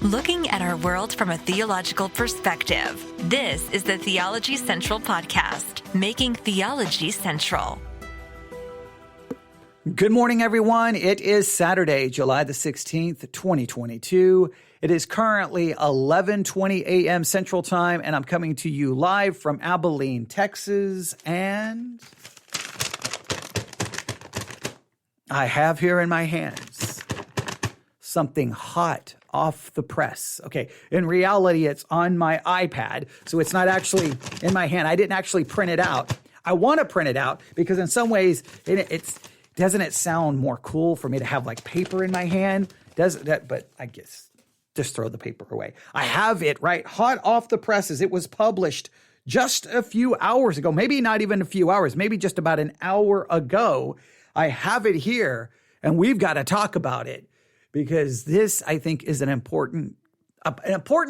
Looking at our world from a theological perspective. This is the Theology Central Podcast, making theology central. Good morning, everyone. It is Saturday, July the 16th, 2022. It is currently 11:20 a.m. Central Time, and I'm coming to you live from Abilene, Texas. And I have here in my hands something hot off the press. Okay, in reality, it's on my iPad, so it's not actually in my hand. I didn't actually print it out. I want to print it out because in some ways, doesn't it sound more cool for me to have like paper in my hand? Doesn't that? But I guess just throw the paper away. I have it right hot off the presses. It was published just a few hours ago, maybe not even a few hours, maybe just about an hour ago. I have it here, and we've got to talk about it. Because this, I think, is an important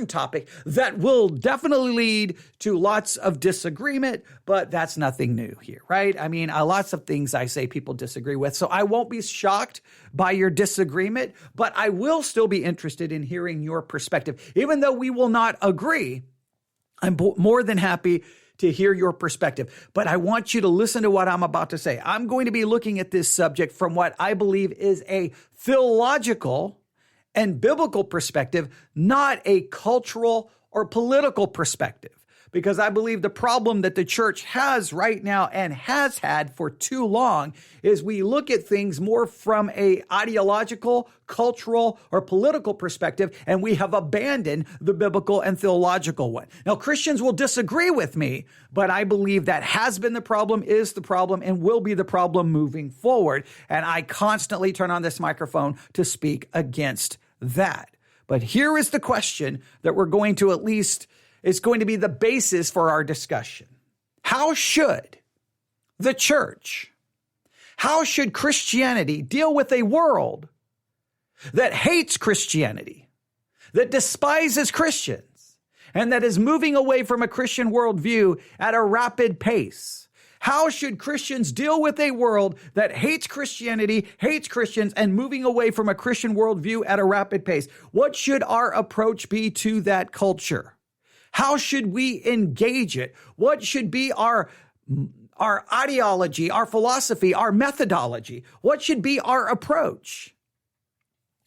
topic that will definitely lead to lots of disagreement, but that's nothing new here, right? I mean, lots of things I say people disagree with, so I won't be shocked by your disagreement, but I will still be interested in hearing your perspective. Even though we will not agree, I'm more than happy to hear your perspective. But I want you to listen to what I'm about to say. I'm going to be looking at this subject from what I believe is a theological and biblical perspective, not a cultural or political perspective. Because I believe the problem that the church has right now and has had for too long is we look at things more from a ideological, cultural, or political perspective, and we have abandoned the biblical and theological one. Now, Christians will disagree with me, but I believe that has been the problem, is the problem, and will be the problem moving forward. And I constantly turn on this microphone to speak against that. But here is the question that we're going to it's going to be the basis for our discussion. How should the church, how should Christianity deal with a world that hates Christianity, that despises Christians, and that is moving away from a Christian worldview at a rapid pace? How should Christians deal with a world that hates Christianity, hates Christians, and moving away from a Christian worldview at a rapid pace? What should our approach be to that culture? How should we engage it? What should be our ideology, our philosophy, our methodology? What should be our approach?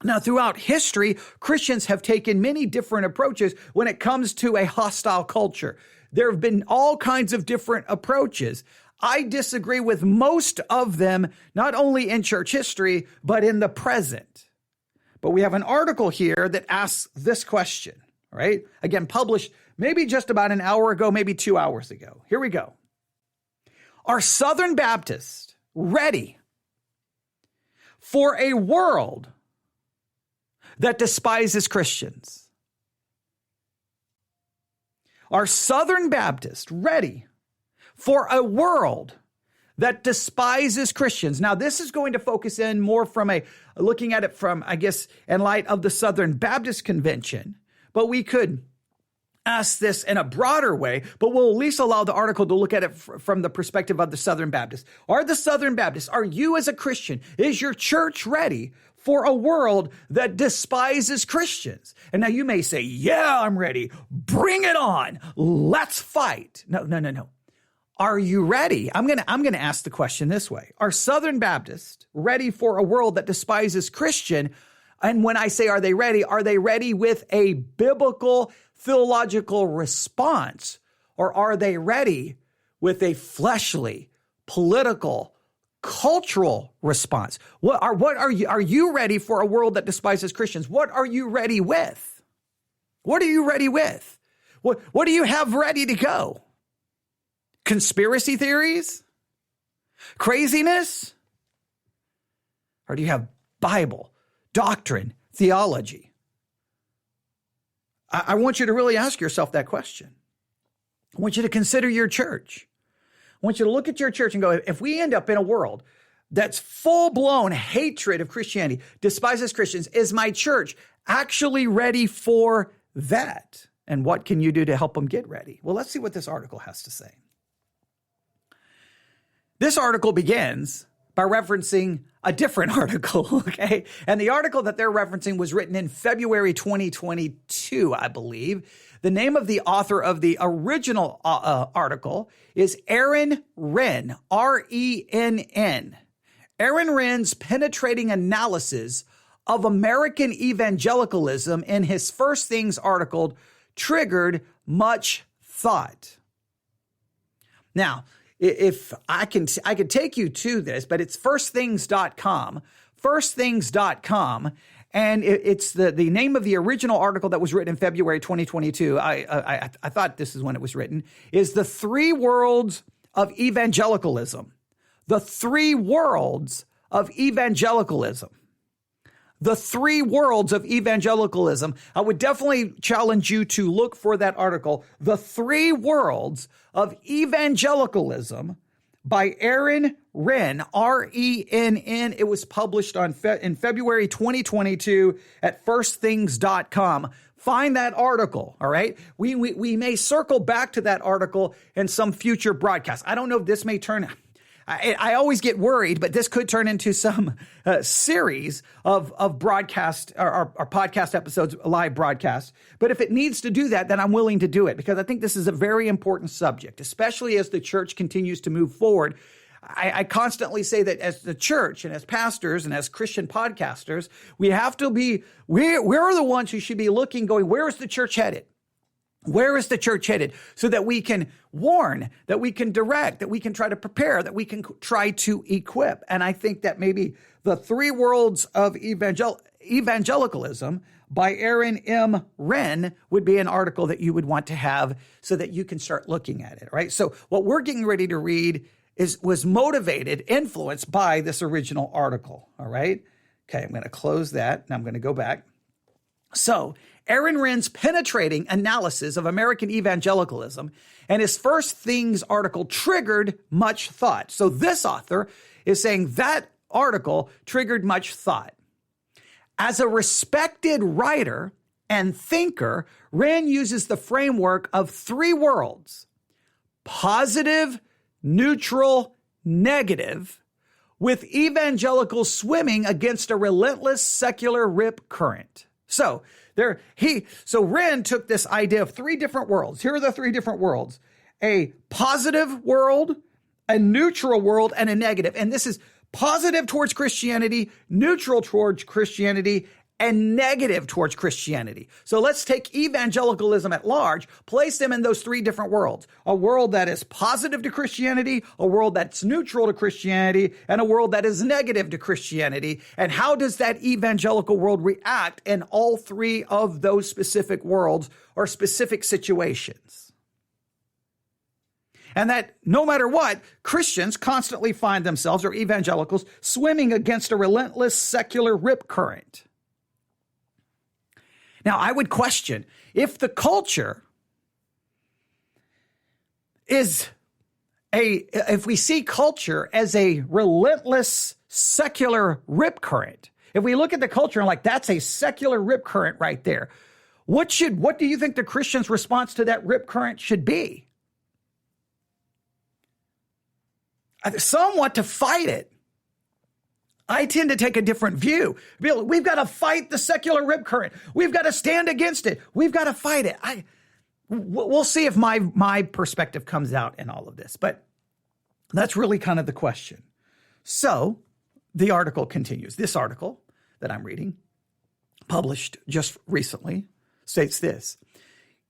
Now, throughout history, Christians have taken many different approaches when it comes to a hostile culture. There have been all kinds of different approaches. I disagree with most of them, not only in church history, but in the present. But we have an article here that asks this question, right? Again, published maybe just about an hour ago, maybe 2 hours ago. Here we go. Are Southern Baptists ready for a world that despises Christians? Are Southern Baptists ready for a world that despises Christians? Now, this is going to focus in more from looking at it from, I guess, in light of the Southern Baptist Convention, but we could ask this in a broader way, but we'll at least allow the article to look at it from the perspective of the Southern Baptists. Are the Southern Baptists, are you as a Christian, is your church ready for a world that despises Christians? And now you may say, yeah, I'm ready. Bring it on. Let's fight. No. Are you ready? I'm going to ask the question this way. Are Southern Baptists ready for a world that despises Christian? And when I say, are they ready with a biblical theological response, or are they ready with a fleshly, political, cultural response? Are you ready for a world that despises Christians? What are you ready with? What are you ready with? What do you have ready to go? Conspiracy theories? Craziness? Or do you have Bible, doctrine, theology? I want you to really ask yourself that question. I want you to consider your church. I want you to look at your church and go, if we end up in a world that's full-blown hatred of Christianity, despises Christians, is my church actually ready for that? And what can you do to help them get ready? Well, let's see what this article has to say. This article begins by referencing a different article, okay? And the article that they're referencing was written in February 2022, I believe. The name of the author of the original article is Aaron Renn, R-E-N-N. Aaron Renn's penetrating analysis of American evangelicalism in his First Things article triggered much thought. Now, if I could take you to this, but it's firstthings.com, firstthings.com, and it's the name of the original article that was written in February 2022. I thought this is when it was written, is The Three Worlds of Evangelicalism. The Three Worlds of Evangelicalism. The Three Worlds of Evangelicalism. I would definitely challenge you to look for that article, The Three Worlds of Evangelicalism by Aaron Renn, R-E-N-N. It was published in February 2022 at firstthings.com. Find that article, all right? We may circle back to that article in some future broadcast. I don't know if this may turn... I always get worried, but this could turn into some series of broadcast or podcast episodes, live broadcasts. But if it needs to do that, then I'm willing to do it because I think this is a very important subject, especially as the church continues to move forward. I constantly say that as the church and as pastors and as Christian podcasters, we have to be, we're the ones who should be looking, going, where is the church headed? Where is the church headed? So that we can warn, that we can direct, that we can try to prepare, that we can try to equip. And I think that maybe The Three Worlds of Evangelicalism by Aaron M. Renn would be an article that you would want to have so that you can start looking at it, right? So what we're getting ready to read was motivated, influenced by this original article, all right? Okay, I'm going to close that, and I'm going to go back. So, Aaron Renn's penetrating analysis of American evangelicalism and his First Things article triggered much thought. So this author is saying that article triggered much thought. As a respected writer and thinker, Renn uses the framework of three worlds: positive, neutral, negative, with evangelicals swimming against a relentless secular rip current. So Renn took this idea of three different worlds. Here are the three different worlds: a positive world, a neutral world, and a negative. And this is positive towards Christianity, neutral towards Christianity, and negative towards Christianity. So let's take evangelicalism at large, place them in those three different worlds: a world that is positive to Christianity, a world that's neutral to Christianity, and a world that is negative to Christianity. And how does that evangelical world react in all three of those specific worlds or specific situations? And that no matter what, Christians constantly find themselves, or evangelicals, swimming against a relentless secular rip current. Now, I would question if the culture if we see culture as a relentless secular rip current, if we look at the culture and like, that's a secular rip current right there, what do you think the Christian's response to that rip current should be? Some want to fight it. I tend to take a different view. We've got to fight the secular rip current. We've got to stand against it. We've got to fight it. We'll see if my perspective comes out in all of this, but that's really kind of the question. So the article continues. This article that I'm reading, published just recently, states this: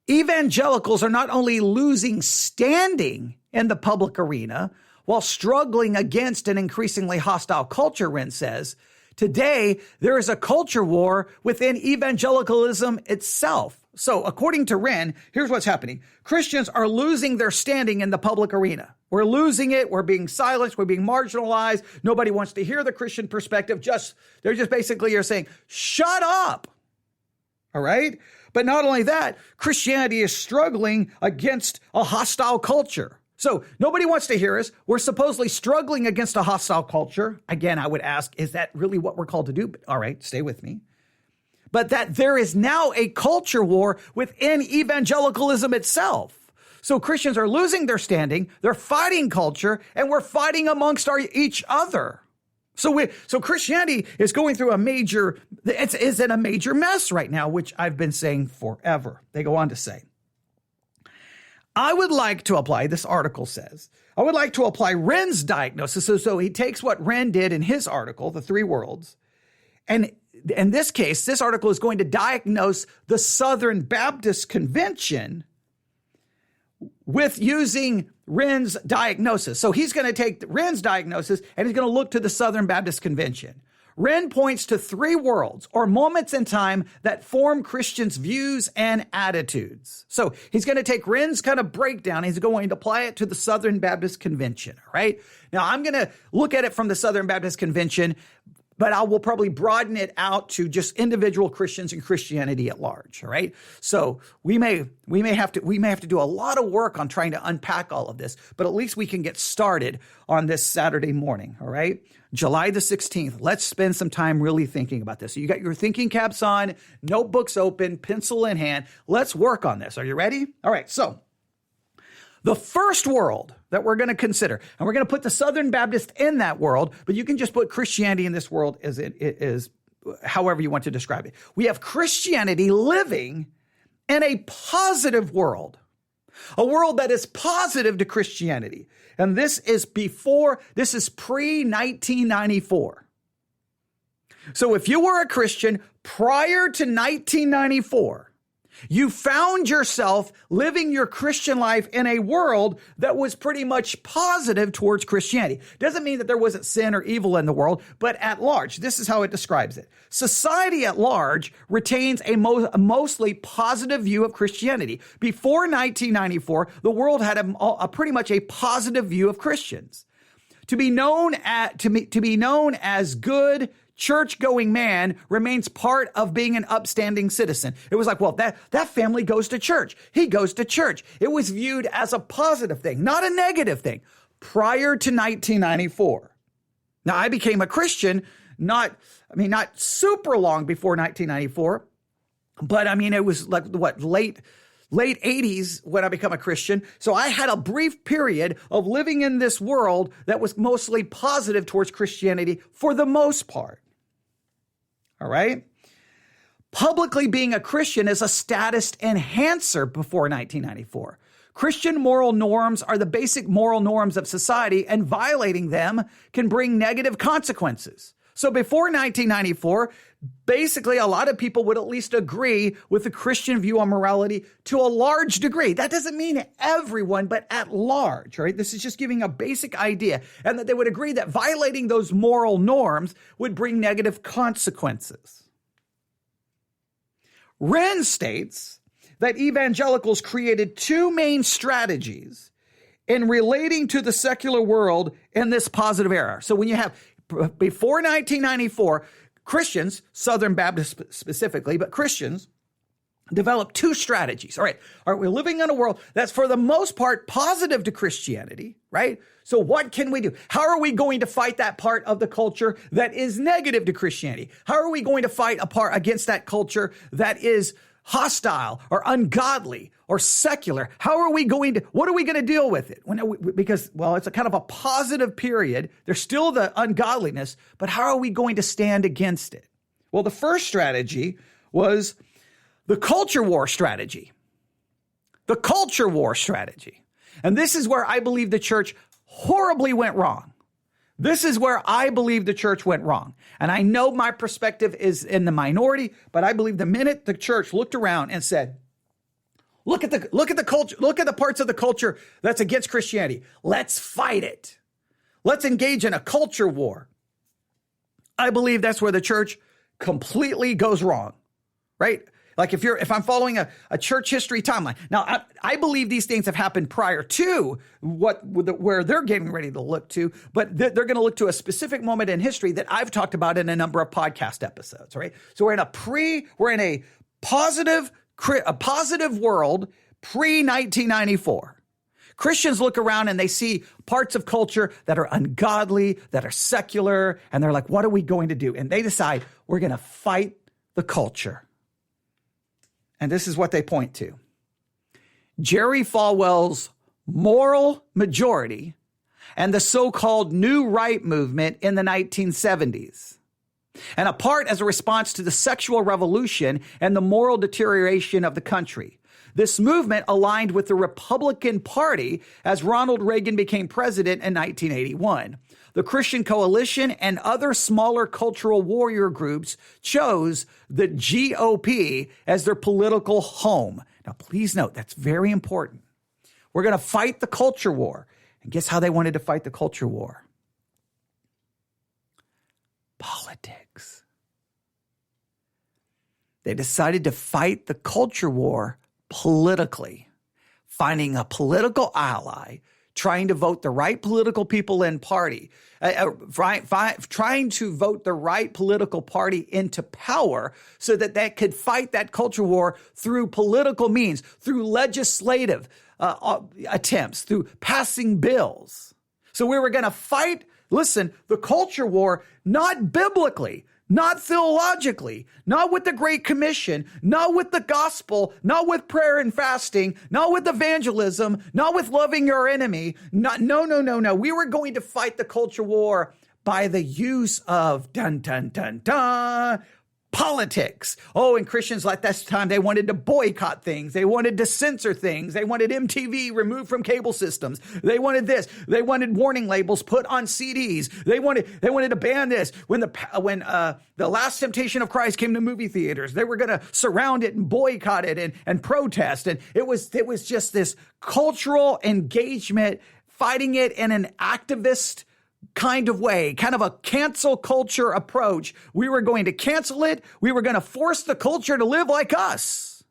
evangelicals are not only losing standing in the public arena while struggling against an increasingly hostile culture, Renn says. Today, there is a culture war within evangelicalism itself. So according to Renn, here's what's happening. Christians are losing their standing in the public arena. We're losing it. We're being silenced. We're being marginalized. Nobody wants to hear the Christian perspective. They're just basically saying, shut up. All right? But not only that, Christianity is struggling against a hostile culture. So nobody wants to hear us. We're supposedly struggling against a hostile culture. Again, I would ask, is that really what we're called to do? But, all right, stay with me. But that there is now a culture war within evangelicalism itself. So Christians are losing their standing. They're fighting culture, and we're fighting amongst each other. So Christianity is going through it's in a major mess right now, which I've been saying forever. They go on to say, I would like to apply, this article says, I would like to apply Wren's diagnosis. So he takes what Wren did in his article, The Three Worlds, and in this case, this article is going to diagnose the Southern Baptist Convention with using Wren's diagnosis. So he's going to take Wren's diagnosis and he's going to look to the Southern Baptist Convention. Wren points to three worlds or moments in time that form Christians' views and attitudes. So he's going to take Wren's kind of breakdown. He's going to apply it to the Southern Baptist Convention. All right. Now I'm going to look at it from the Southern Baptist Convention, but I will probably broaden it out to just individual Christians and Christianity at large. All right. So we may have to do a lot of work on trying to unpack all of this, but at least we can get started on this Saturday morning. All right. July the 16th. Let's spend some time really thinking about this. So you got your thinking caps on, notebooks open, pencil in hand. Let's work on this. Are you ready? All right. So the first world that we're going to consider, and we're going to put the Southern Baptist in that world, but you can just put Christianity in this world as it is, however you want to describe it. We have Christianity living in a positive world, a world that is positive to Christianity. And this is pre-1994. So if you were a Christian prior to 1994, you found yourself living your Christian life in a world that was pretty much positive towards Christianity. Doesn't mean that there wasn't sin or evil in the world, but at large, this is how it describes it. Society at large retains a mostly positive view of Christianity. Before 1994, the world had a pretty much a positive view of Christians. To be known as good, church-going man remains part of being an upstanding citizen. It was like, well, that family goes to church. He goes to church. It was viewed as a positive thing, not a negative thing, prior to 1994. Now, I became a Christian not super long before 1994, but it was like late 80s when I became a Christian. So I had a brief period of living in this world that was mostly positive towards Christianity for the most part. All right. Publicly being a Christian is a status enhancer before 1994. Christian moral norms are the basic moral norms of society, and violating them can bring negative consequences. So before 1994, basically a lot of people would at least agree with the Christian view on morality to a large degree. That doesn't mean everyone, but at large, right? This is just giving a basic idea, and that they would agree that violating those moral norms would bring negative consequences. Wren states that evangelicals created two main strategies in relating to the secular world in this positive era. So when you have before 1994, Christians, Southern Baptists specifically, but Christians developed two strategies. All right, we're living in a world that's for the most part positive to Christianity, right? So what can we do? How are we going to fight that part of the culture that is negative to Christianity? How are we going to fight against that culture that is hostile or ungodly or secular? What are we going to deal with it? Because it's a kind of a positive period. There's still the ungodliness, but how are we going to stand against it? Well, the first strategy was the culture war strategy. The culture war strategy. And this is where I believe the church horribly went wrong. This is where I believe the church went wrong. And I know my perspective is in the minority, but I believe the minute the church looked around and said, look at the culture, look at the parts of the culture that's against Christianity. Let's fight it. Let's engage in a culture war. I believe that's where the church completely goes wrong, right? Like if I'm following a church history timeline. Now, I believe these things have happened prior to where they're getting ready to look to, but they're going to look to a specific moment in history that I've talked about in a number of podcast episodes, right? So we're in a positive world pre-1994. Christians look around and they see parts of culture that are ungodly, that are secular, and they're like, what are we going to do? And they decide we're going to fight the culture. And this is what they point to. Jerry Falwell's moral majority and the so-called New Right movement in the 1970s. And a part as a response to the sexual revolution and the moral deterioration of the country. This movement aligned with the Republican Party as Ronald Reagan became president in 1981. The Christian Coalition and other smaller cultural warrior groups chose the GOP as their political home. Now, please note, that's very important. We're going to fight the culture war. And guess how they wanted to fight the culture war? Politics. They decided to fight the culture war politically, finding a political ally, trying to vote the right political people in party, trying to vote the right political party into power so that they could fight that culture war through political means, through legislative attempts, through passing bills. So we were going to fight, listen, the culture war, not biblically, not theologically, not with the Great Commission, not with the gospel, not with prayer and fasting, not with evangelism, not with loving your enemy. No. We were going to fight the culture war by the use of politics. Oh, and Christians like this time, they wanted to boycott things. They wanted to censor things. They wanted MTV removed from cable systems. They wanted this. They wanted warning labels put on CDs. They wanted to ban this. When the Last Temptation of Christ came to movie theaters, they were going to surround it and boycott it and protest. And it was just this cultural engagement, fighting it in an activist kind of way, kind of a cancel culture approach. We were going to cancel it. We were going to force the culture to live like us.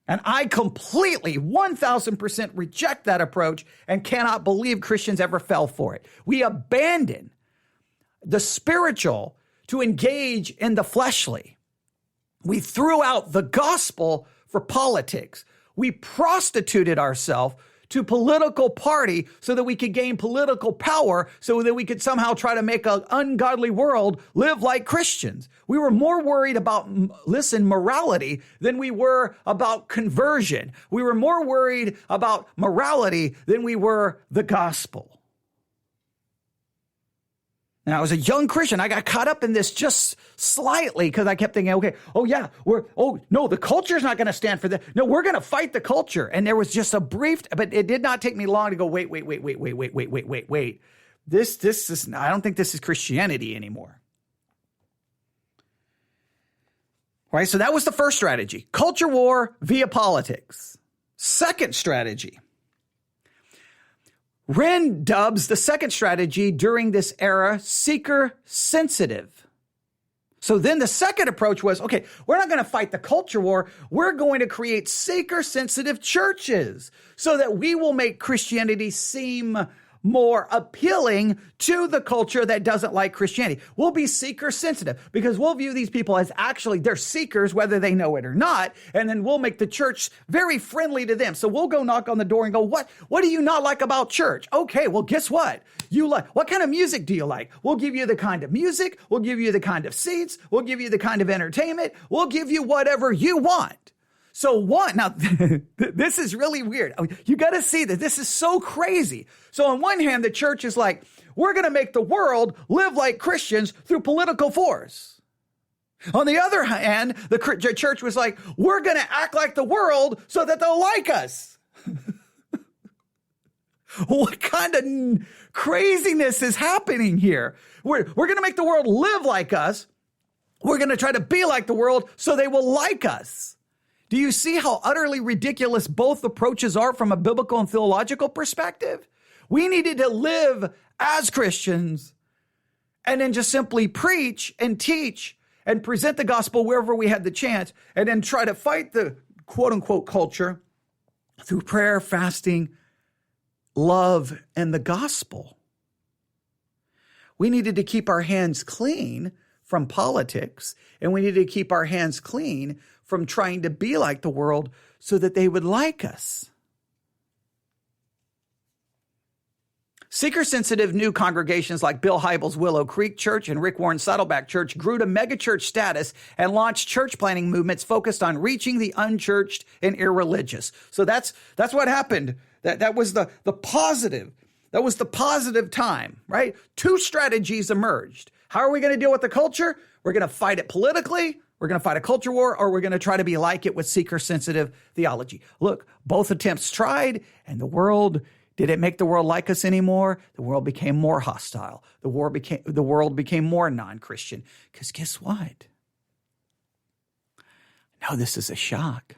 And I completely 1000% reject that approach and cannot believe Christians ever fell for it. We abandon the spiritual to engage in the fleshly. We threw out the gospel for politics. We prostituted ourselves to political party so that we could gain political power, so that we could somehow try to make an ungodly world live like Christians. We were more worried about, morality than we were about conversion. We were more worried about morality than we were the gospel. Now, as a young Christian, I got caught up in this just slightly because I kept thinking, the culture's not going to stand for that. No, we're going to fight the culture. And there was just a brief, but it did not take me long to go, wait. This is, I don't think this is Christianity anymore. Right? So that was the first strategy, culture war via politics. Second strategy. Wren dubs the second strategy during this era seeker sensitive. So then the second approach was, okay, we're not going to fight the culture war. We're going to create seeker sensitive churches so that we will make Christianity seem more appealing to the culture that doesn't like Christianity. We'll be seeker sensitive because we'll view these people as actually they're seekers, whether they know it or not. And then we'll make the church very friendly to them. So we'll go knock on the door and go, what do you not like about church? Okay, well, guess what? What kind of music do you like? We'll give you the kind of music. We'll give you the kind of seats. We'll give you the kind of entertainment. We'll give you whatever you want. So now this is really weird. You got to see that this is so crazy. So on one hand, the church is like, we're going to make the world live like Christians through political force. On the other hand, the church was like, we're going to act like the world so that they'll like us. What kind of craziness is happening here? We're going to make the world live like us. We're going to try to be like the world so they will like us. Do you see how utterly ridiculous both approaches are from a biblical and theological perspective? We needed to live as Christians and then just simply preach and teach and present the gospel wherever we had the chance, and then try to fight the quote unquote culture through prayer, fasting, love, and the gospel. We needed to keep our hands clean from politics, and we needed to keep our hands clean from trying to be like the world so that they would like us. Seeker-sensitive new congregations like Bill Hybels' Willow Creek Church and Rick Warren's Saddleback Church grew to megachurch status and launched church planting movements focused on reaching the unchurched and irreligious. So that's what happened. That was the positive. That was the positive time, right? Two strategies emerged. How are we going to deal with the culture? We're going to fight it politically. We're going to fight a culture war, or we're going to try to be like it with seeker-sensitive theology. Look, both attempts tried, and did it make the world like us anymore? The world became more hostile. The world became more non-Christian. Because guess what? Now this is a shock.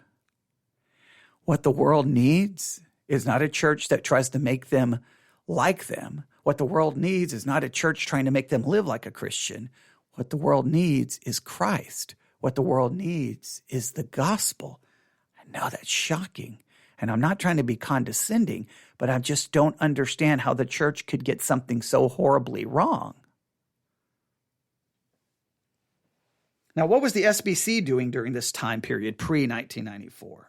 What the world needs is not a church that tries to make them like them. What the world needs is not a church trying to make them live like a Christian. What the world needs is Christ. What the world needs is the gospel. And now that's shocking. And I'm not trying to be condescending, but I just don't understand how the church could get something so horribly wrong. Now, what was the SBC doing during this time period, pre-1994?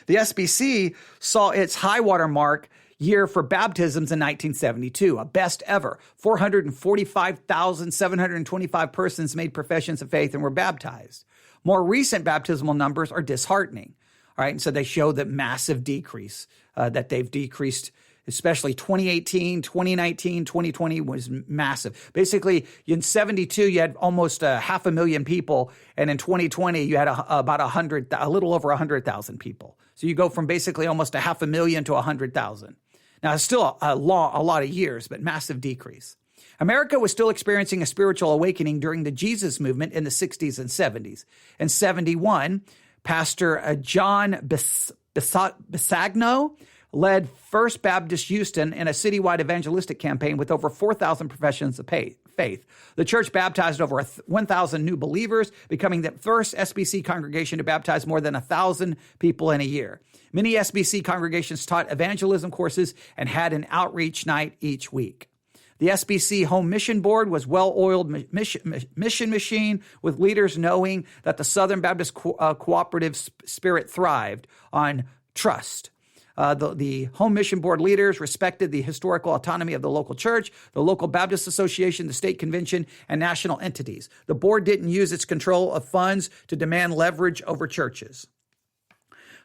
The SBC saw its high water mark year for baptisms in 1972, a best ever. 445,725 persons made professions of faith and were baptized. More recent baptismal numbers are disheartening. All right, and so they show the massive decrease, that they've decreased, especially 2018, 2019, 2020 was massive. Basically, in 72, you had almost 500,000 people, and in 2020, you had about a little over 100,000 people. So you go from basically almost 500,000 to 100,000. Now, it's still a lot of years, but massive decrease. America was still experiencing a spiritual awakening during the Jesus movement in the 60s and 70s. In 71, Pastor John Bisagno led First Baptist Houston in a citywide evangelistic campaign with over 4,000 professions of faith. The church baptized over 1,000 new believers, becoming the first SBC congregation to baptize more than 1,000 people in a year. Many SBC congregations taught evangelism courses and had an outreach night each week. The SBC Home Mission Board was well-oiled mission machine, with leaders knowing that the Southern Baptist cooperative spirit thrived on trust. The Home Mission Board leaders respected the historical autonomy of the local church, the local Baptist Association, the state convention, and national entities. The board didn't use its control of funds to demand leverage over churches.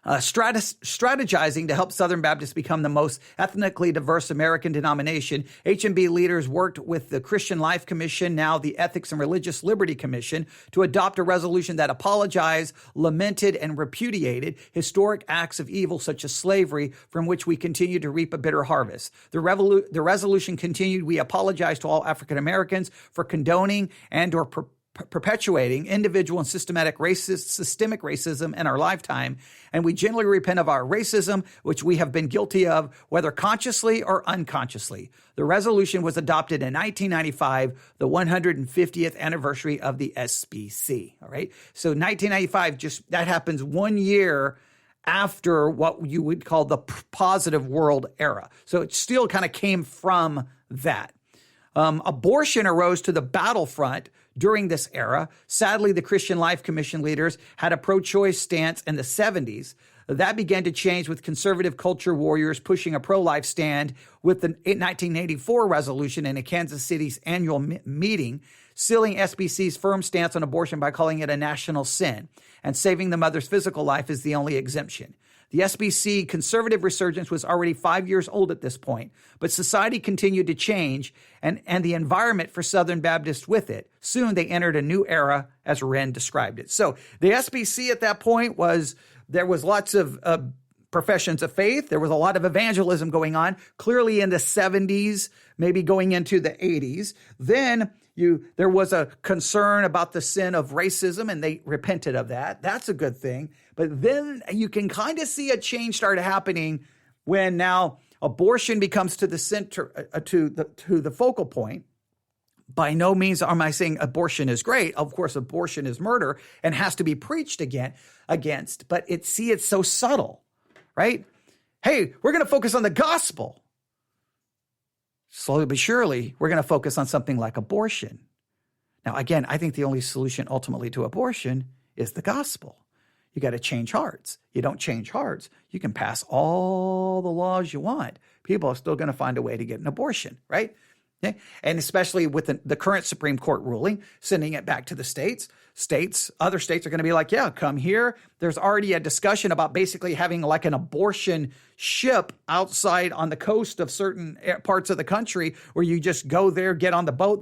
Strategizing to help Southern Baptists become the most ethnically diverse American denomination, HMB leaders worked with the Christian Life Commission, now the Ethics and Religious Liberty Commission, to adopt a resolution that apologized, lamented, and repudiated historic acts of evil such as slavery, from which we continue to reap a bitter harvest. The resolution continued, "We apologize to all African Americans for condoning and or perpetuating individual and systemic racism in our lifetime, and we genuinely repent of our racism, which we have been guilty of, whether consciously or unconsciously." The resolution was adopted in 1995, the 150th anniversary of the SBC. All right. So 1995, that happens 1 year after what you would call the positive world era. So it still kind of came from that. Abortion arose to the battlefront during this era. Sadly, the Christian Life Commission leaders had a pro-choice stance in the 70s. That began to change with conservative culture warriors pushing a pro-life stand with the 1984 resolution in a Kansas City's annual meeting, sealing SBC's firm stance on abortion by calling it a national sin, and saving the mother's physical life is the only exemption. The SBC conservative resurgence was already 5 years old at this point, but society continued to change and the environment for Southern Baptists with it. Soon they entered a new era, as Wren described it. So the SBC at that point there was lots of professions of faith. There was a lot of evangelism going on, clearly in the 70s, maybe going into the 80s. Then there was a concern about the sin of racism, and they repented of that. That's a good thing. But then you can kind of see a change start happening when now abortion becomes to the center, to the focal point. By no means am I saying abortion is great. Of course, abortion is murder and has to be preached against. But it's so subtle, right? Hey, we're going to focus on the gospel. Slowly but surely, we're going to focus on something like abortion. Now, again, I think the only solution ultimately to abortion is the gospel. You got to change hearts. You don't change hearts, you can pass all the laws you want. People are still going to find a way to get an abortion, right? Okay? And especially with the current Supreme Court ruling, sending it back to the states, other states are going to be like, yeah, come here. There's already a discussion about basically having like an abortion ship outside on the coast of certain parts of the country where you just go there, get on the boat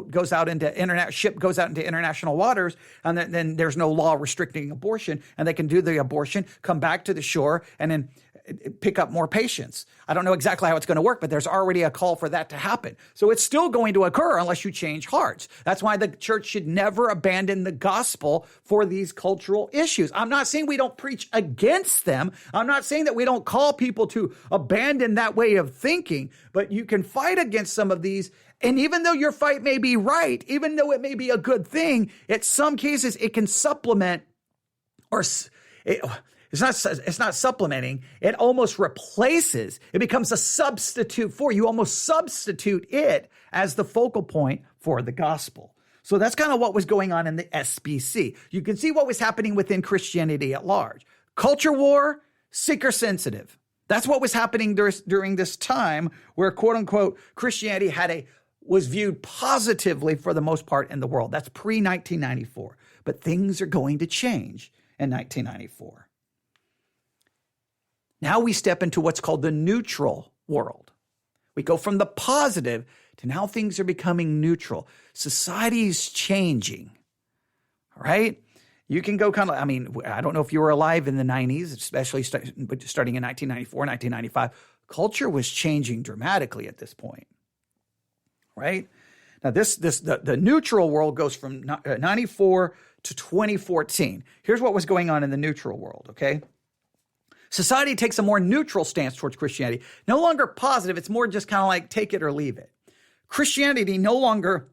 goes out into ship goes out into international waters, and then there's no law restricting abortion, and they can do the abortion, come back to the shore, and then pick up more patients. I don't know exactly how it's going to work, but there's already a call for that to happen. So it's still going to occur unless you change hearts. That's why the church should never abandon the gospel for these cultural issues. I'm not saying we don't preach against them. I'm not saying that we don't call people to abandon that way of thinking, but you can fight against some of these. And even though your fight may be right, even though it may be a good thing, in some cases it can supplement it's not supplementing. It almost replaces. It becomes a substitute for. You almost substitute it as the focal point for the gospel. So that's kind of what was going on in the SBC. You can see what was happening within Christianity at large. Culture war, seeker sensitive. That's what was happening during this time where, quote unquote, Christianity was viewed positively for the most part in the world. That's pre-1994. But things are going to change in 1994. Now we step into what's called the neutral world. We go from the positive to now things are becoming neutral. Society is changing, all right? You can go kind of, I don't know if you were alive in the 90s, especially starting in 1994, 1995. Culture was changing dramatically at this point, right? Now the neutral world goes from 94 to 2014. Here's what was going on in the neutral world, okay? Society takes a more neutral stance towards Christianity. No longer positive. It's more just kind of like take it or leave it. Christianity no longer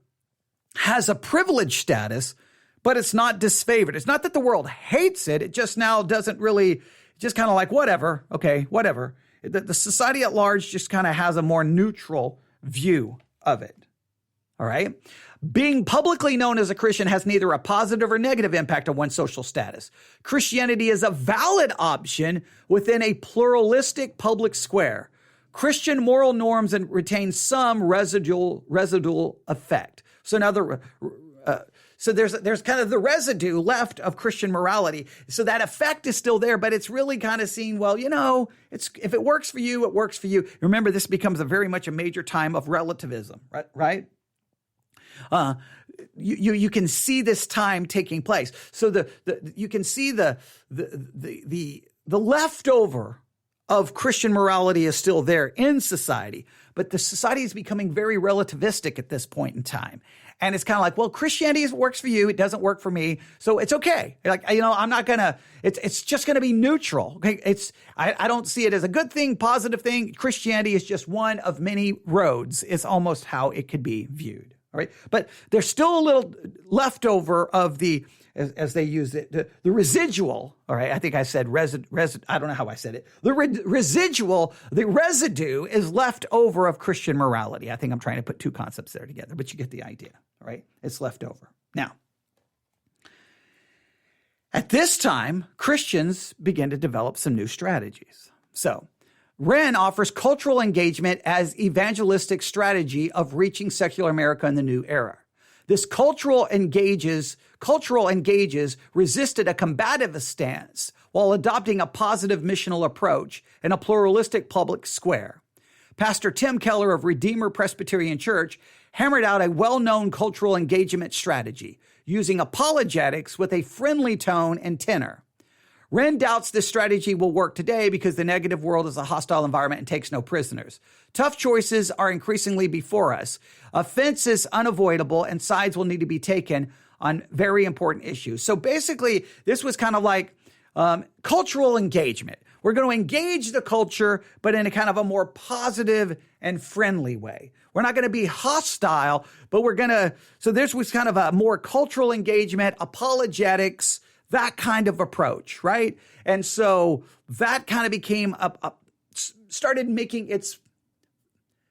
has a privileged status, but it's not disfavored. It's not that the world hates it. It just now doesn't really, just kind of like whatever. Okay, whatever. The society at large just kind of has a more neutral view of it. All right. Being publicly known as a Christian has neither a positive or negative impact on one's social status. Christianity is a valid option within a pluralistic public square. Christian moral norms and retain some residual effect. So now there's kind of the residue left of Christian morality. So that effect is still there, but it's really kind of seen, well, if it works for you, it works for you. Remember, this becomes very much a major time of relativism, right? You can see this time taking place. So you can see the leftover of Christian morality is still there in society, but the society is becoming very relativistic at this point in time. And it's kind of like, well, Christianity works for you. It doesn't work for me. So it's okay. I'm not going to, it's just going to be neutral. Okay. I don't see it as a good thing, positive thing. Christianity is just one of many roads. It's almost how it could be viewed. All right. But there's still a little leftover of as they use it, the residual. All right. I think I said I don't know how I said it. The residue is left over of Christian morality. I think I'm trying to put two concepts there together, but you get the idea. All right. It's left over. Now, at this time, Christians begin to develop some new strategies. So, Wren offers cultural engagement as evangelistic strategy of reaching secular America in the new era. This cultural engages resisted a combative stance while adopting a positive missional approach in a pluralistic public square. Pastor Tim Keller of Redeemer Presbyterian Church hammered out a well-known cultural engagement strategy using apologetics with a friendly tone and tenor. Wren doubts this strategy will work today because the negative world is a hostile environment and takes no prisoners. Tough choices are increasingly before us. Offense is unavoidable and sides will need to be taken on very important issues. So basically, this was kind of like cultural engagement. We're going to engage the culture, but in a kind of a more positive and friendly way. We're not going to be hostile, but so this was kind of a more cultural engagement, apologetics, that kind of approach, right? And so that kind of became started making its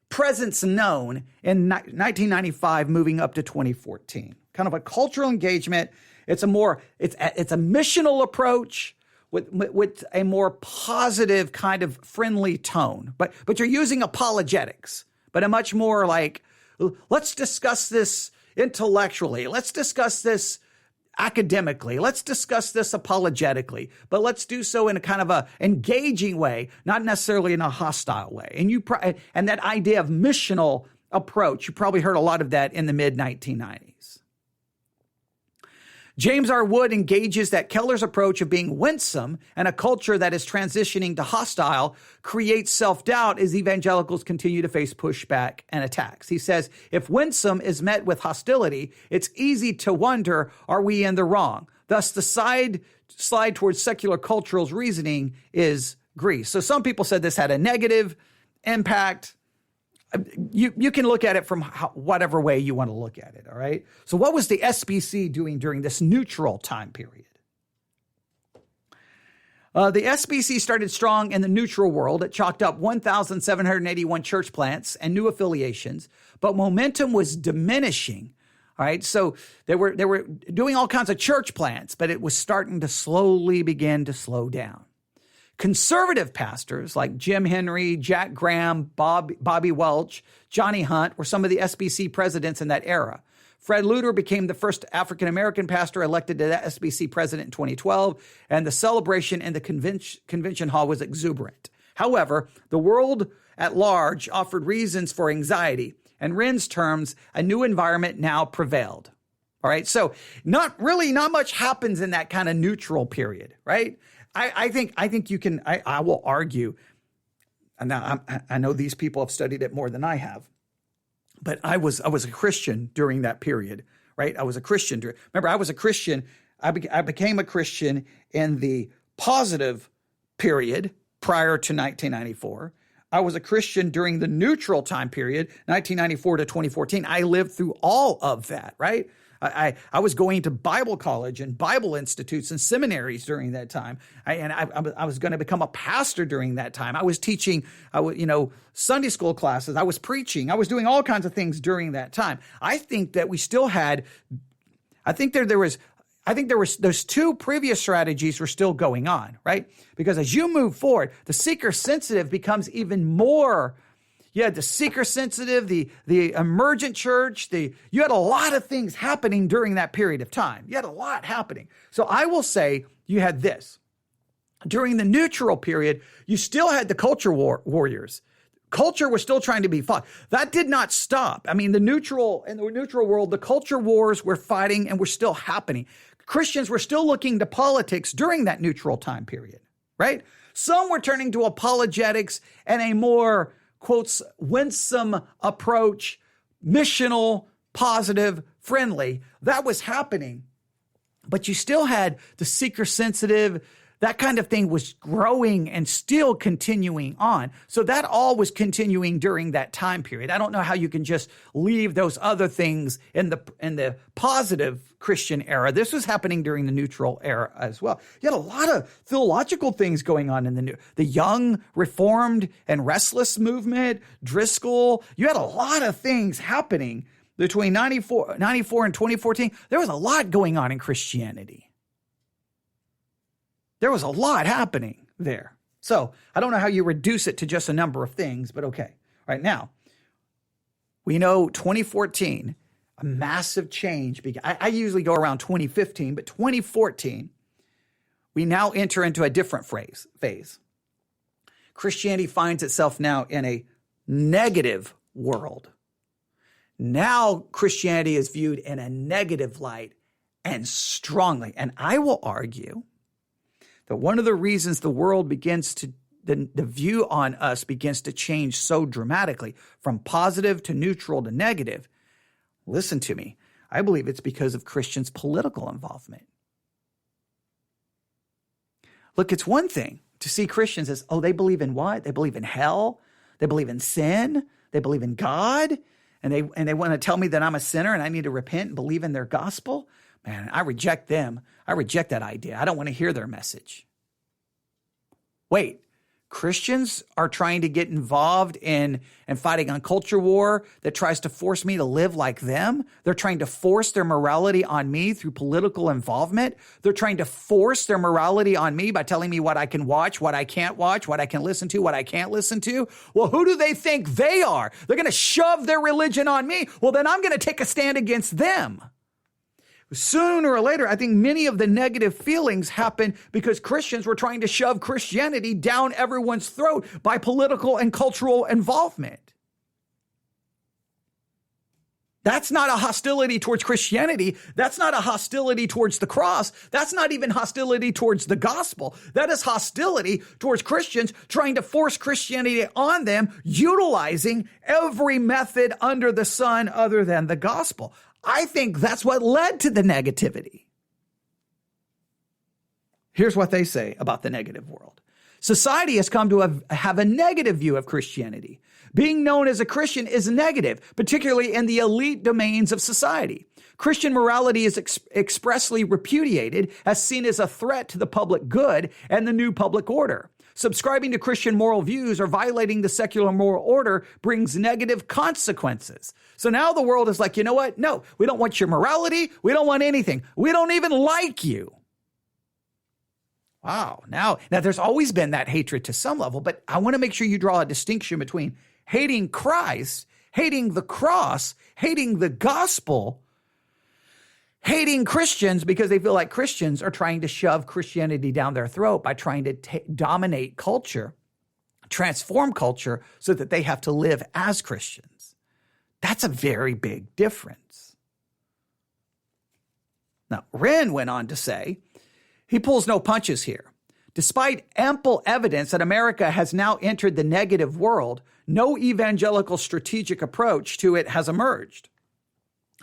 presence known in 1995, moving up to 2014. Kind of a cultural engagement it's a missional approach with a more positive kind of friendly tone. But you're using apologetics, but a much more like, let's discuss this intellectually. Let's discuss this academically. Let's discuss this apologetically, but let's do so in a kind of a engaging way, not necessarily in a hostile way. And that idea of missional approach, you probably heard a lot of that in the mid-1990s. James R. Wood engages that Keller's approach of being winsome and a culture that is transitioning to hostile creates self-doubt as evangelicals continue to face pushback and attacks. He says, if winsome is met with hostility, it's easy to wonder, are we in the wrong? Thus, the slide towards secular cultural's reasoning is Greece. So some people said this had a negative impact. You can look at it from whatever way you want to look at it, all right? So what was the SBC doing during this neutral time period? The SBC started strong in the neutral world. It chalked up 1,781 church plants and new affiliations, but momentum was diminishing, all right? So they were doing all kinds of church plants, but it was starting to slowly begin to slow down. Conservative pastors like Jim Henry, Jack Graham, Bobby Welch, Johnny Hunt were some of the SBC presidents in that era. Fred Luter became the first African-American pastor elected to the SBC president in 2012, and the celebration in the convention hall was exuberant. However, the world at large offered reasons for anxiety. In Wren's terms, a new environment now prevailed. All right, so not much happens in that kind of neutral period, right? I think you can, I will argue, and now I know these people have studied it more than I have, but I was a Christian during that period, right? I was a Christian. Remember, I was a Christian. I became a Christian in the positive period prior to 1994. I was a Christian during the neutral time period, 1994 to 2014. I lived through all of that, right? I was going to Bible college and Bible institutes and seminaries during that time. I was going to become a pastor during that time. I was teaching, Sunday school classes. I was preaching. I was doing all kinds of things during that time. I think that we still had, those two previous strategies were still going on, right? Because as you move forward, the seeker sensitive becomes even more. You had the seeker sensitive, the emergent church, you had a lot of things happening during that period of time. You had a lot happening. So I will say you had this. During the neutral period, you still had the culture warriors. Culture was still trying to be fought. That did not stop. I mean, in the neutral world, the culture wars were fighting and were still happening. Christians were still looking to politics during that neutral time period, right? Some were turning to apologetics and a more, quotes, winsome approach, missional, positive, friendly. That was happening. But you still had the seeker sensitive, that kind of thing was growing and still continuing on. So that all was continuing during that time period. I don't know how you can just leave those other things in the positive Christian era. This was happening during the neutral era as well. You had a lot of theological things going on in the young, reformed, and restless movement, Driscoll. You had a lot of things happening between 94 and 2014. There was a lot going on in Christianity. There was a lot happening there. So I don't know how you reduce it to just a number of things, but okay. Right now, we know 2014, a massive change. I usually go around 2015, but 2014, we now enter into a different phase. Christianity finds itself now in a negative world. Now Christianity is viewed in a negative light and strongly. And I will argue that one of the reasons the world begins to, the view on us begins to change so dramatically from positive to neutral to negative, listen to me, I believe it's because of Christians' political involvement. Look, it's one thing to see Christians as, they believe in what? They believe in hell. They believe in sin. They believe in God. And they want to tell me that I'm a sinner and I need to repent and believe in their gospel. Man, I reject them. I reject that idea. I don't want to hear their message. Wait, Christians are trying to get involved in and fighting on culture war that tries to force me to live like them. They're trying to force their morality on me through political involvement. They're trying to force their morality on me by telling me what I can watch, what I can't watch, what I can listen to, what I can't listen to. Well, who do they think they are? They're going to shove their religion on me. Well, then I'm going to take a stand against them. Sooner or later, I think many of the negative feelings happen because Christians were trying to shove Christianity down everyone's throat by political and cultural involvement. That's not a hostility towards Christianity. That's not a hostility towards the cross. That's not even hostility towards the gospel. That is hostility towards Christians trying to force Christianity on them, utilizing every method under the sun other than the gospel. I think that's what led to the negativity. Here's what they say about the negative world. Society has come to have a negative view of Christianity. Being known as a Christian is negative, particularly in the elite domains of society. Christian morality is expressly repudiated as seen as a threat to the public good and the new public order. Subscribing to Christian moral views or violating the secular moral order brings negative consequences. So now the world is like, you know what? No, we don't want your morality. We don't want anything. We don't even like you. Wow. Now there's always been that hatred to some level, but I want to make sure you draw a distinction between hating Christ, hating the cross, hating the gospel, hating Christians because they feel like Christians are trying to shove Christianity down their throat by trying to dominate culture, transform culture so that they have to live as Christians. That's a very big difference. Now, Wren went on to say, he pulls no punches here. Despite ample evidence that America has now entered the negative world, no evangelical strategic approach to it has emerged.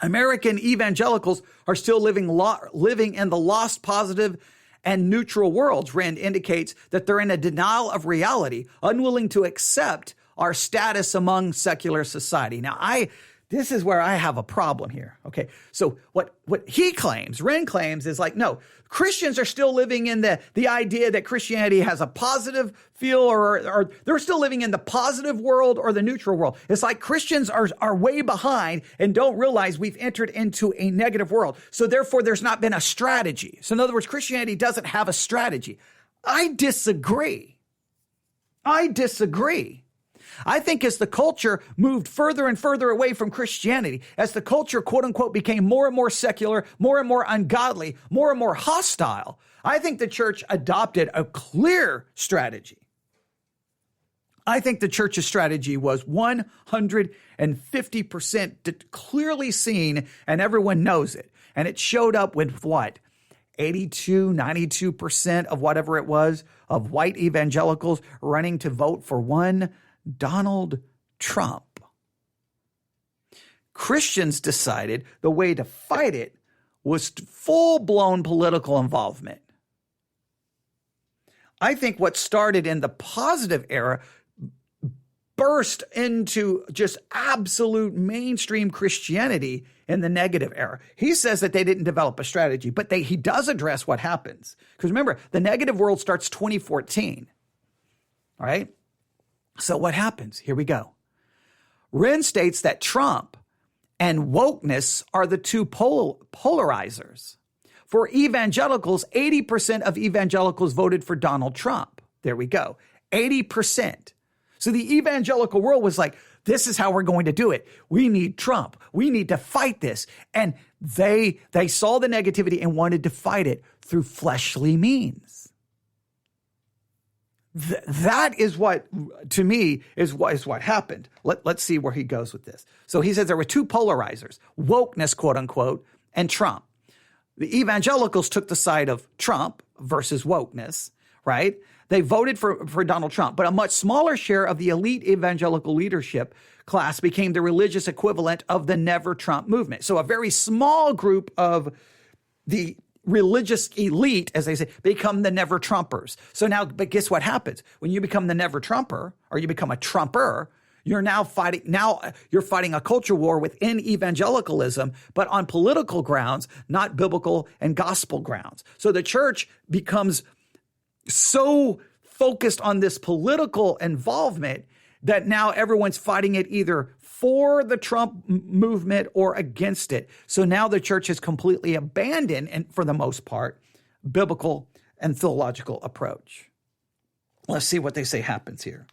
American evangelicals are still living in the lost positive and neutral worlds. Wren indicates that they're in a denial of reality, unwilling to accept our status among secular society. Now, this is where I have a problem here. Okay, so what he claims, Wren claims, is like, no, Christians are still living in the idea that Christianity has a positive feel, or they're still living in the positive world or the neutral world. It's like Christians are way behind and don't realize we've entered into a negative world. So therefore, there's not been a strategy. So in other words, Christianity doesn't have a strategy. I disagree. I think as the culture moved further and further away from Christianity, as the culture, quote unquote, became more and more secular, more and more ungodly, more and more hostile, I think the church adopted a clear strategy. I think the church's strategy was 150% clearly seen, and everyone knows it. And it showed up with what? 92% of whatever it was of white evangelicals running to vote for one Donald Trump. Christians decided the way to fight it was full-blown political involvement. I think what started in the positive era burst into just absolute mainstream Christianity in the negative era. He says that they didn't develop a strategy, but he does address what happens. Because remember, the negative world starts 2014. All right? So what happens? Here we go. Wren states that Trump and wokeness are the two polarizers. For evangelicals, 80% of evangelicals voted for Donald Trump. There we go. 80%. So the evangelical world was like, this is how we're going to do it. We need Trump. We need to fight this. And they saw the negativity and wanted to fight it through fleshly means. That is what, to me, is what happened. Let's see where he goes with this. So he says there were two polarizers, wokeness, quote unquote, and Trump. The evangelicals took the side of Trump versus wokeness, right? They voted for Donald Trump, but a much smaller share of the elite evangelical leadership class became the religious equivalent of the Never Trump movement. So a very small group of the religious elite, as they say, become the Never Trumpers. So now, but guess what happens? When you become the Never Trumper, or you become a Trumper, you're fighting a culture war within evangelicalism, but on political grounds, not biblical and gospel grounds. So the church becomes so focused on this political involvement that now everyone's fighting it either for the Trump movement or against it. So now the church has completely abandoned, and for the most part, biblical and theological approach. Let's see what they say happens here.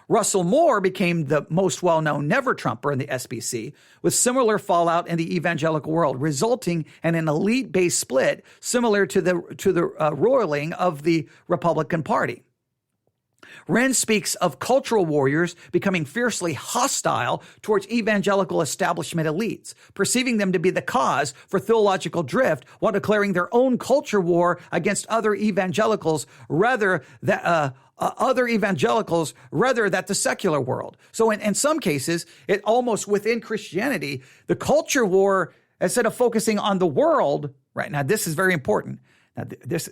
Russell Moore became the most well-known never-Trumper in the SBC, with similar fallout in the evangelical world, resulting in an elite-based split similar to the roiling of the Republican Party. Wren speaks of cultural warriors becoming fiercely hostile towards evangelical establishment elites, perceiving them to be the cause for theological drift while declaring their own culture war against other evangelicals rather than the secular world. So in some cases, it almost within Christianity, the culture war, instead of focusing on the world, right now, this is very important.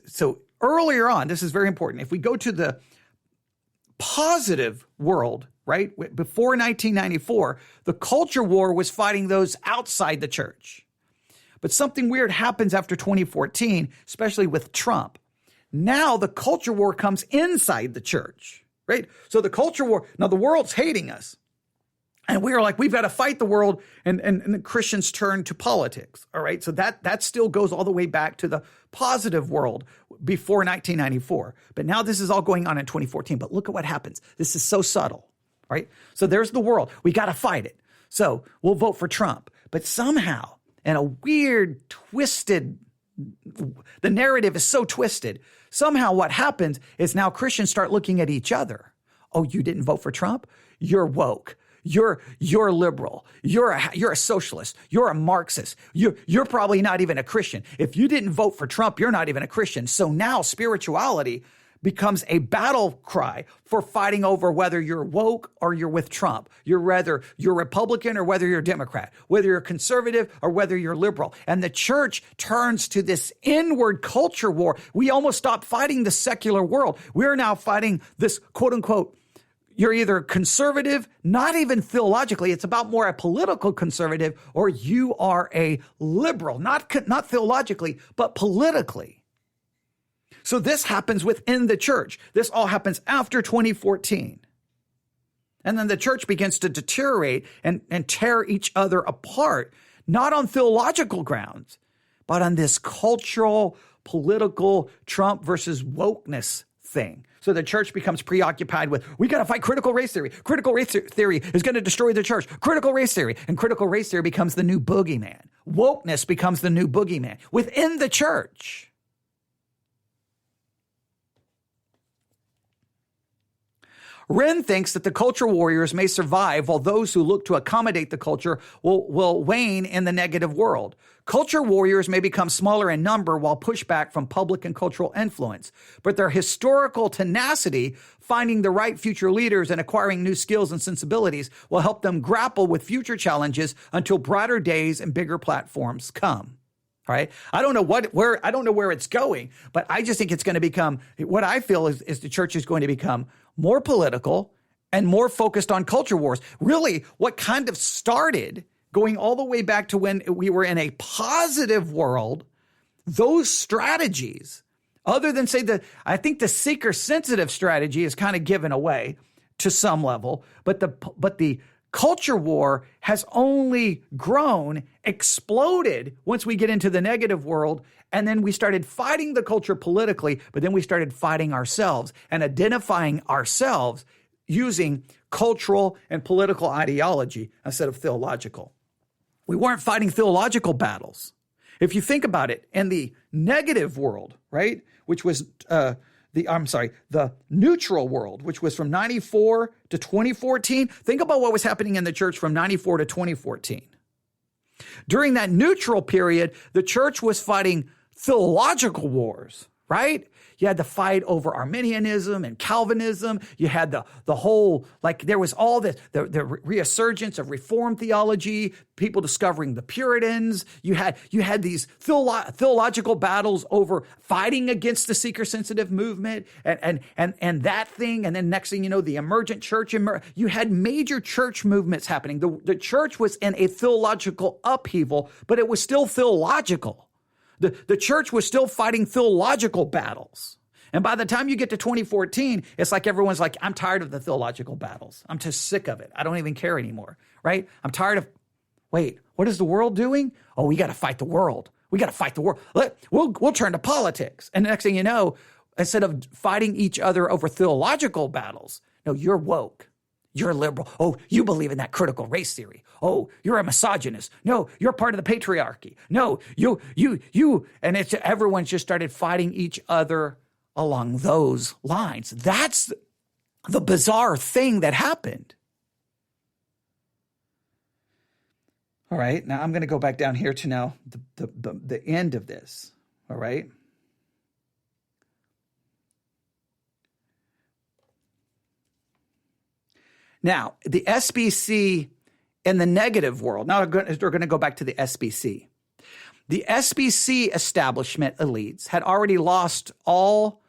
So earlier on, this is very important. If we go to the positive world, right? Before 1994, the culture war was fighting those outside the church. But something weird happens after 2014, especially with Trump. Now the culture war comes inside the church, right? So the culture war, now the world's hating us. And we're like, we've got to fight the world, and the Christians turn to politics, all right? So that still goes all the way back to the positive world before 1994. But now this is all going on in 2014. But look at what happens. This is so subtle, right? So there's the world. We got to fight it. So we'll vote for Trump. But somehow, in a weird, twisted, the narrative is so twisted. Somehow what happens is now Christians start looking at each other. Oh, you didn't vote for Trump? You're woke. You're liberal. You're a socialist. You're a Marxist. You're probably not even a Christian. If you didn't vote for Trump, you're not even a Christian. So now spirituality becomes a battle cry for fighting over whether you're woke or you're with Trump. You're Republican or whether you're Democrat, whether you're conservative or whether you're liberal. And the church turns to this inward culture war. We almost stopped fighting the secular world. We're now fighting this quote unquote, you're either conservative, not even theologically, it's about more a political conservative, or you are a liberal, not theologically, but politically. So this happens within the church. This all happens after 2014. And then the church begins to deteriorate and tear each other apart, not on theological grounds, but on this cultural, political Trump versus wokeness thing. So the church becomes preoccupied with, we got to fight critical race theory. Critical race theory is going to destroy the church. Critical race theory. And critical race theory becomes the new boogeyman. Wokeness becomes the new boogeyman within the church. Wren thinks that the culture warriors may survive while those who look to accommodate the culture will wane in the negative world. Culture warriors may become smaller in number while pushed back from public and cultural influence, but their historical tenacity, finding the right future leaders and acquiring new skills and sensibilities will help them grapple with future challenges until brighter days and bigger platforms come. All right. I don't know where it's going, but I just think it's going to become, what I feel is the church is going to become more political and more focused on culture wars. Really, what kind of started going all the way back to when we were in a positive world, those strategies, other than say I think the seeker-sensitive strategy is kind of given away to some level, but the culture war has only grown, exploded once we get into the negative world. And then we started fighting the culture politically, but then we started fighting ourselves and identifying ourselves using cultural and political ideology instead of theological. We weren't fighting theological battles. If you think about it, in the negative world, right, which was the neutral world, which was from 94 to 2014. Think about what was happening in the church from 94 to 2014. During that neutral period, the church was fighting theological wars, right? You had the fight over Arminianism and Calvinism. You had the whole, there was all this, the resurgence of Reformed theology, people discovering the Puritans. You had these theological battles over fighting against the seeker-sensitive movement and that thing. And then next thing you know, the emergent church, you had major church movements happening. The church was in a theological upheaval, but it was still theological. The church was still fighting theological battles. And by the time you get to 2014, it's like everyone's like, I'm tired of the theological battles. I'm just sick of it. I don't even care anymore, right? I'm tired of, wait, what is the world doing? Oh, we got to fight the world. We got to fight the world. We'll turn to politics. And the next thing you know, instead of fighting each other over theological battles, no, you're woke. You're liberal. Oh, you believe in that critical race theory. Oh, you're a misogynist. No, you're part of the patriarchy. No, you. And it's everyone's just started fighting each other along those lines. That's the bizarre thing that happened. All right, now I'm going to go back down here to now the end of this. All right. Now, the SBC in the negative world, now we're going to go back to the SBC. The SBC establishment elites had already lost all,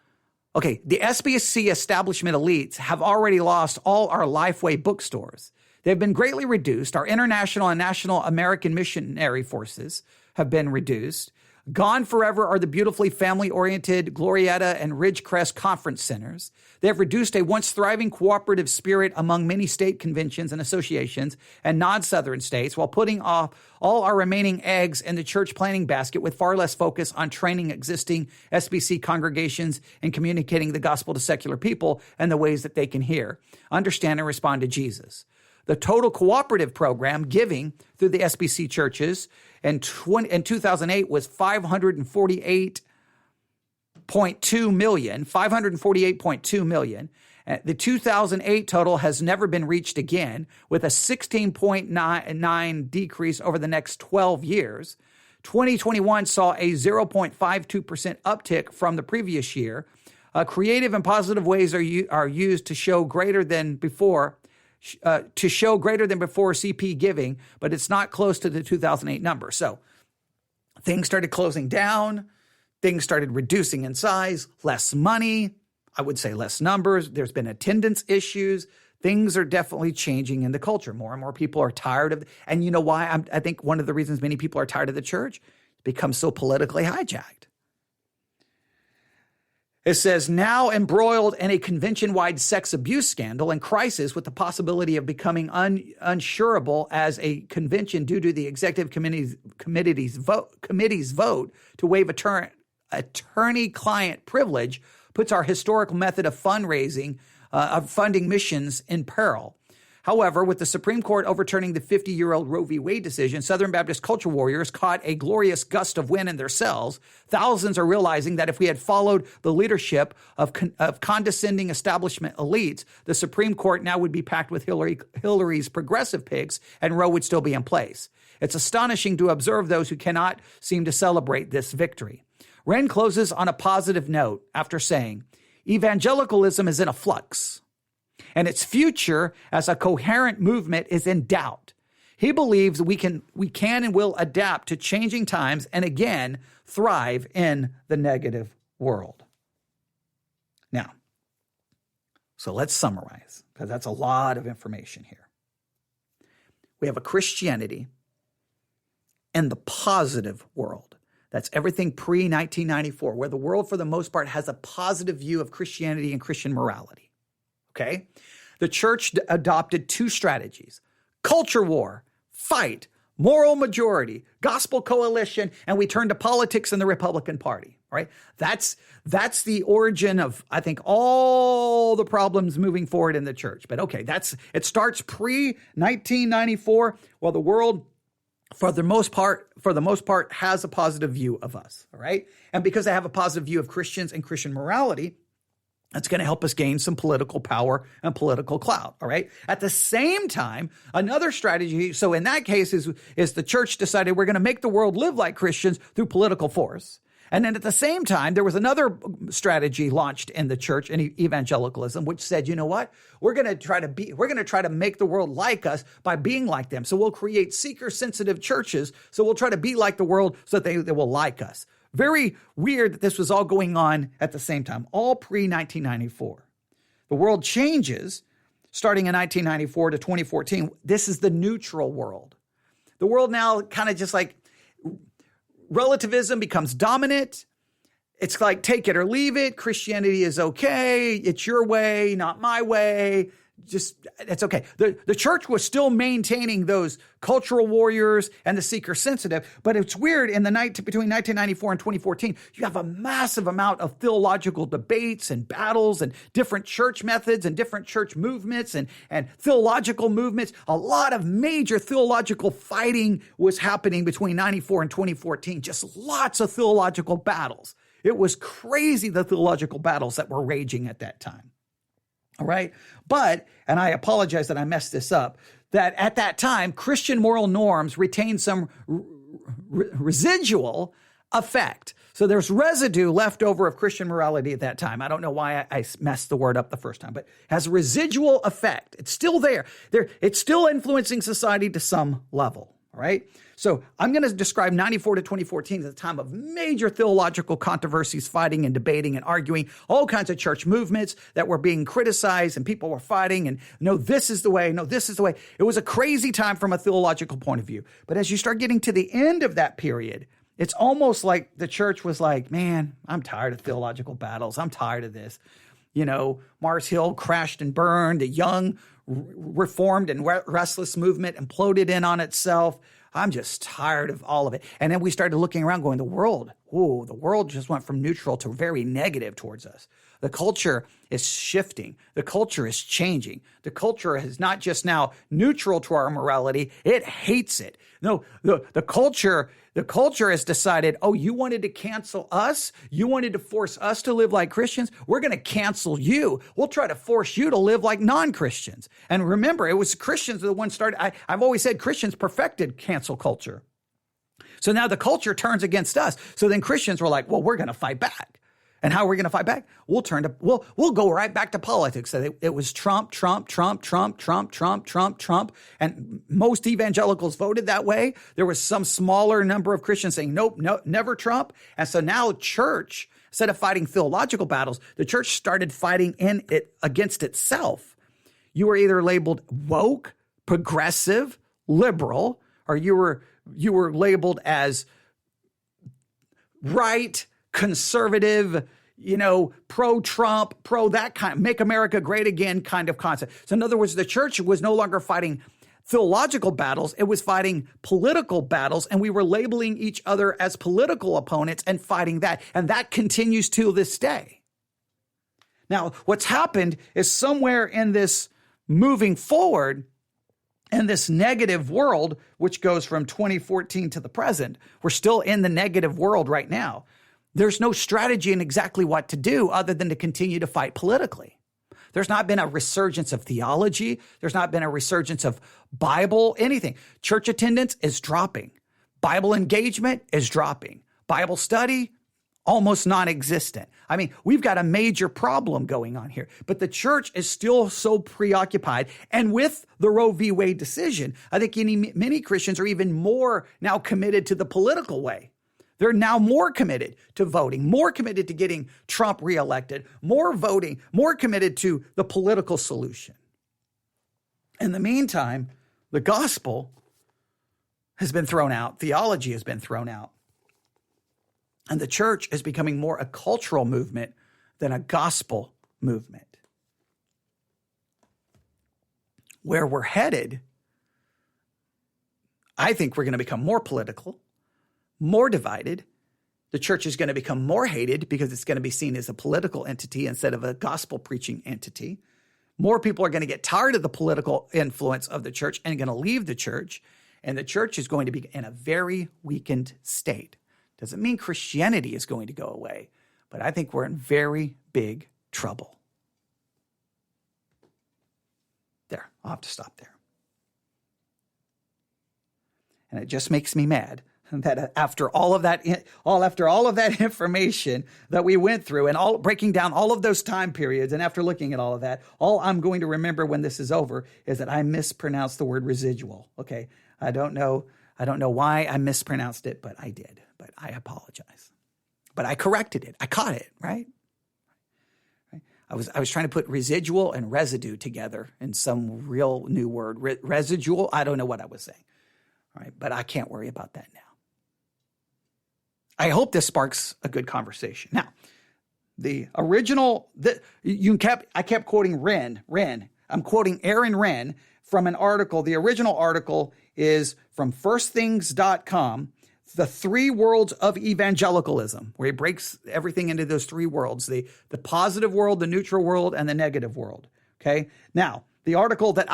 the SBC establishment elites have already lost all our Lifeway bookstores. They've been greatly reduced. Our international and national American missionary forces have been reduced. Gone forever are the beautifully family-oriented Glorietta and Ridgecrest conference centers. They have reduced a once thriving cooperative spirit among many state conventions and associations and non-Southern states while putting off all our remaining eggs in the church planting basket with far less focus on training existing SBC congregations and communicating the gospel to secular people and the ways that they can hear, understand, and respond to Jesus. The total cooperative program giving through the SBC churches in 2008 was $548.2 million. The 2008 total has never been reached again, with a 16.9 decrease over the next 12 years. 2021 saw a 0.52% uptick from the previous year. Creative and positive ways are used to show greater than before CP giving, but it's not close to the 2008 number. So things started closing down. Things started reducing in size, less money. I would say less numbers. There's been attendance issues. Things are definitely changing in the culture. More and more people are tired of, and you know why? I think one of the reasons many people are tired of the church, it's become so politically hijacked. It says, now embroiled in a convention-wide sex abuse scandal and crisis with the possibility of becoming unsurable as a convention due to the executive committee's vote to waive attorney-client privilege puts our historical method of funding missions in peril. However, with the Supreme Court overturning the 50-year-old Roe v. Wade decision, Southern Baptist culture warriors caught a glorious gust of wind in their sails. Thousands are realizing that if we had followed the leadership of condescending establishment elites, the Supreme Court now would be packed with Hillary's progressive picks and Roe would still be in place. It's astonishing to observe those who cannot seem to celebrate this victory. Wren closes on a positive note after saying, evangelicalism is in a flux, and its future as a coherent movement is in doubt. He believes we can and will adapt to changing times and again thrive in the negative world. Now, so let's summarize, because that's a lot of information here. We have a Christianity in the positive world. That's everything pre-1994, where the world, for the most part, has a positive view of Christianity and Christian morality. Okay? The church adopted two strategies: culture war, fight, moral majority, gospel coalition, and we turned to politics and the Republican Party. Right? That's the origin of, I think, all the problems moving forward in the church. But okay, it starts pre-1994, while the world, for the most part, has a positive view of us, all right? And because they have a positive view of Christians and Christian morality, that's going to help us gain some political power and political clout, all right? At the same time, another strategy, so in that case, is the church decided we're going to make the world live like Christians through political force. And then at the same time, there was another strategy launched in the church in evangelicalism, which said, you know what? We're going to try to make the world like us by being like them. So we'll create seeker-sensitive churches. So we'll try to be like the world so that they will like us. Very weird that this was all going on at the same time, all pre-1994. The world changes starting in 1994 to 2014. This is the neutral world. The world now kind of just like relativism becomes dominant. it's like take it or leave it. Christianity is okay. It's your way, not my way. Just, it's okay. The church was still maintaining those cultural warriors and the seeker sensitive, but it's weird between 1994 and 2014, you have a massive amount of theological debates and battles and different church methods and different church movements and theological movements. A lot of major theological fighting was happening between 94 and 2014, just lots of theological battles. It was crazy, the theological battles that were raging at that time. All right. But, and I apologize that I messed this up, that at that time, Christian moral norms retained some residual effect. So there's residue left over of Christian morality at that time. I don't know why I messed the word up the first time, but has a residual effect. It's still there. It's still influencing society to some level. All right. So I'm going to describe 94 to 2014 as a time of major theological controversies, fighting and debating and arguing, all kinds of church movements that were being criticized and people were fighting and no, this is the way. No, this is the way. It was a crazy time from a theological point of view. But as you start getting to the end of that period, it's almost like the church was like, man, I'm tired of theological battles. I'm tired of this. You know, Mars Hill crashed and burned. The young, reformed and restless movement imploded in on itself. I'm just tired of all of it. And then we started looking around going, the world just went from neutral to very negative towards us. The culture is shifting. The culture is changing. The culture is not just now neutral to our morality. It hates it. No, the culture has decided, oh, you wanted to cancel us? You wanted to force us to live like Christians? We're going to cancel you. We'll try to force you to live like non-Christians. And remember, it was Christians the ones started. I've always said Christians perfected cancel culture. So now the culture turns against us. So then Christians were like, well, we're going to fight back. And how are we going to fight back? We'll go right back to politics. So it was Trump. And most evangelicals voted that way. There was some smaller number of Christians saying, nope, no, never Trump. And so now church, instead of fighting theological battles, the church started fighting against itself. You were either labeled woke, progressive, liberal, or you were labeled as right, conservative, pro-Trump, pro that kind, make America great again kind of concept. So in other words, the church was no longer fighting theological battles. It was fighting political battles, and we were labeling each other as political opponents and fighting that. And that continues to this day. Now, what's happened is somewhere in this moving forward, in this negative world, which goes from 2014 to the present, we're still in the negative world right now. There's no strategy in exactly what to do other than to continue to fight politically. There's not been a resurgence of theology. There's not been a resurgence of Bible, anything. Church attendance is dropping. Bible engagement is dropping. Bible study, almost non-existent. I mean, we've got a major problem going on here, but the church is still so preoccupied. And with the Roe v. Wade decision, I think many Christians are even more now committed to the political way. They're now more committed to voting, more committed to getting Trump reelected, more voting, more committed to the political solution. In the meantime, the gospel has been thrown out. Theology has been thrown out. And the church is becoming more a cultural movement than a gospel movement. Where we're headed, I think we're going to become more political, more divided. The church is going to become more hated because it's going to be seen as a political entity instead of a gospel preaching entity. More people are going to get tired of the political influence of the church and going to leave the church. And the church is going to be in a very weakened state. Doesn't mean Christianity is going to go away, but I think we're in very big trouble. There, I'll have to stop there. And it just makes me mad that after all of that information that we went through and all breaking down all of those time periods, and after looking at all of that, all I'm going to remember when this is over is that I mispronounced the word residual. Okay, I don't know why I mispronounced it, but I did. But I apologize. But I corrected it. I caught it, right? I was trying to put residual and residue together in some real new word. Residual, I don't know what I was saying. All right, but I can't worry about that now. I hope this sparks a good conversation. Now, the original, I kept quoting Wren. I'm quoting Aaron Wren from an article. The original article is from firstthings.com, The Three Worlds of Evangelicalism, where he breaks everything into those three worlds, the positive world, the neutral world, and the negative world. Okay. Now, the article that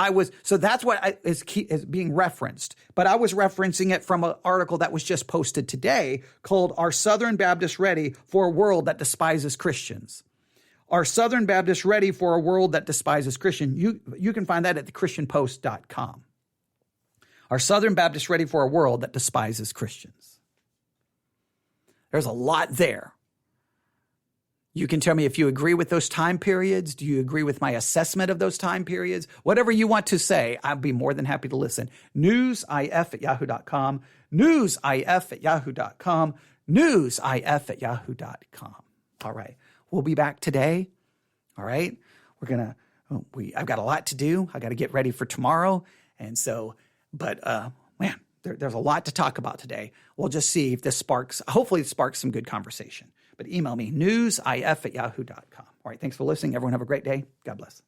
so that's what is being referenced, but I was referencing it from an article that was just posted today called Are Southern Baptists Ready for a World That Despises Christians? Are Southern Baptists Ready for a World That Despises Christians? You can find that at thechristianpost.com. Are Southern Baptists ready for a world that despises Christians? There's a lot there. You can tell me if you agree with those time periods. Do you agree with my assessment of those time periods? Whatever you want to say, I'd be more than happy to listen. newsif@yahoo.com, newsif@yahoo.com, newsif@yahoo.com. All right. We'll be back today. All right. I've got a lot to do. I got to get ready for tomorrow. And so, man, there's a lot to talk about today. We'll just see if hopefully it sparks some good conversation. But email me, newsif@yahoo.com. All right, thanks for listening. Everyone have a great day. God bless.